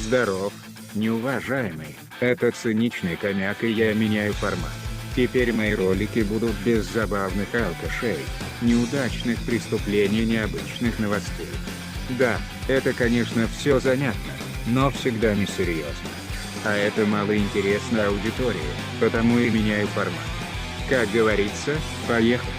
Здоров, неуважаемый. Это циничный коньяк, и я меняю формат. Теперь мои ролики будут без забавных алкашей, неудачных преступлений, необычных новостей. Да, это конечно все занятно, но всегда несерьезно. А это малоинтересно аудитории, потому и меняю формат. Как говорится, поехали.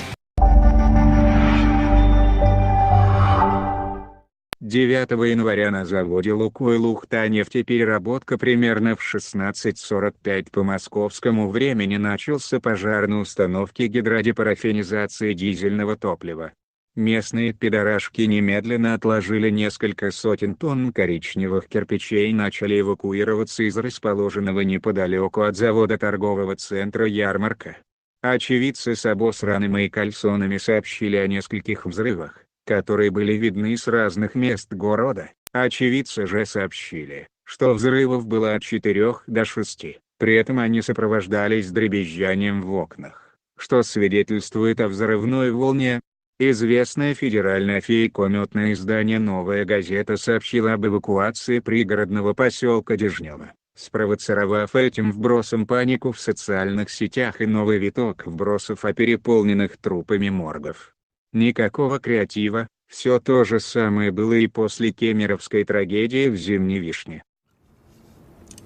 9 января на заводе «Лукойл» Ухта-нефтепереработка примерно в 16:45 по московскому времени начался пожар на установке гидродепарафинизации дизельного топлива. Местные пидорашки немедленно отложили несколько сотен тонн коричневых кирпичей и начали эвакуироваться из расположенного неподалеку от завода торгового центра «Ярмарка». Очевидцы с обосранными и кальсонами сообщили о нескольких взрывах, которые были видны с разных мест города. Очевидцы же сообщили, что взрывов было от 4 до 6, при этом они сопровождались дребезжанием в окнах, что свидетельствует о взрывной волне. Известное федеральное фейкометное издание «Новая газета» сообщило об эвакуации пригородного поселка Дежнево, спровоцировав этим вбросом панику в социальных сетях и новый виток вбросов о переполненных трупами моргов. Никакого креатива, все то же самое было и после кемеровской трагедии в Зимней Вишне.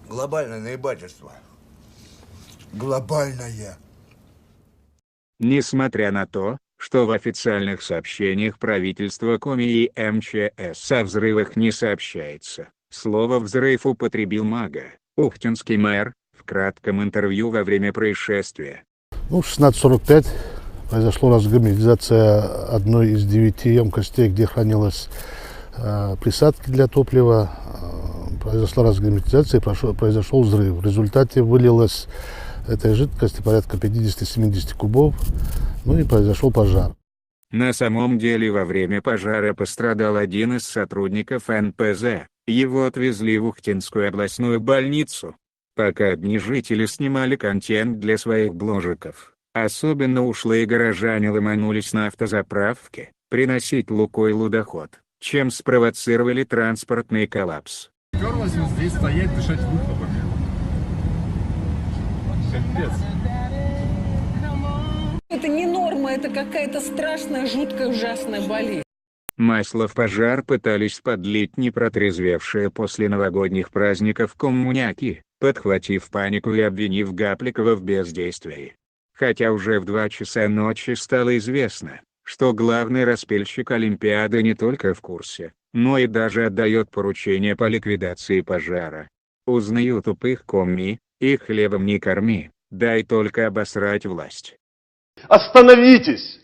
Глобальное наебательство. Глобальное. Несмотря на то, что в официальных сообщениях правительства Коми и МЧС о взрывах не сообщается, слово «взрыв» употребил Мага, ухтинский мэр, в кратком интервью во время происшествия. В 16:45 произошла разгерметизация одной из 9 емкостей, где хранилось присадки для топлива. Произошла разгерметизация и произошел взрыв. В результате вылилось этой жидкости порядка 50-70 кубов, и произошел пожар. На самом деле во время пожара пострадал один из сотрудников НПЗ, его отвезли в Ухтинскую областную больницу. Пока одни жители снимали контент для своих бложиков, особенно ушлые горожане ломанулись на автозаправке, приносить «Лукойлу» доход, чем спровоцировали транспортный коллапс. Терлась вот здесь стоять, дышать выхлопами. Капец. Это не норма, это какая-то страшная, жуткая, ужасная болезнь. Масло в пожар пытались подлить непротрезвевшие после новогодних праздников коммуняки, подхватив панику и обвинив Гапликова в бездействии. Хотя уже в 2 часа ночи стало известно, что главный распильщик Олимпиады не только в курсе, но и даже отдает поручение по ликвидации пожара. Узнаю тупых комми, их хлебом не корми, дай только обосрать власть. Остановитесь!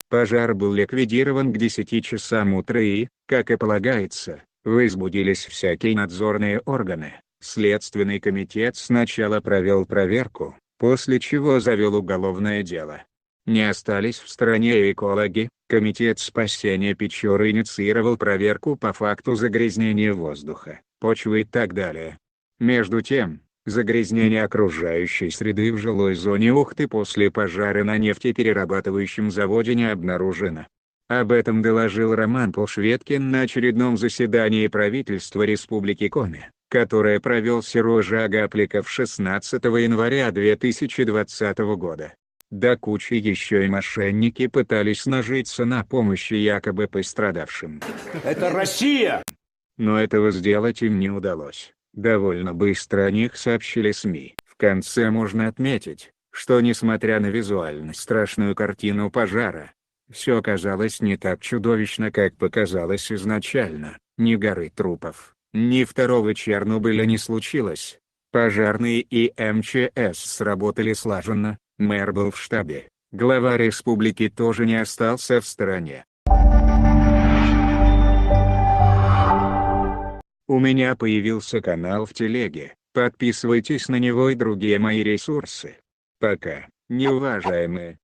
Пожар был ликвидирован к 10 часам утра и, как и полагается, возбудились всякие надзорные органы. Следственный комитет сначала провел проверку, после чего завел уголовное дело. Не остались в стороне и экологи. Комитет спасения Печоры инициировал проверку по факту загрязнения воздуха, почвы и так далее. Между тем, загрязнение окружающей среды в жилой зоне Ухты после пожара на нефтеперерабатывающем заводе не обнаружено. Об этом доложил Роман Полшветкин на очередном заседании правительства Республики Коми, которое провел Сережа Агапликов 16 января 2020 года. До кучи еще и мошенники пытались нажиться на помощи якобы пострадавшим. Это Россия! Но этого сделать им не удалось. Довольно быстро о них сообщили СМИ. В конце можно отметить, что несмотря на визуально страшную картину пожара, все оказалось не так чудовищно, как показалось изначально. Ни горы трупов, ни второго Чернобыля не случилось. Пожарные и МЧС сработали слаженно, мэр был в штабе, глава республики тоже не остался в стороне. У меня появился канал в телеге, подписывайтесь на него и другие мои ресурсы. Пока, неуважаемые.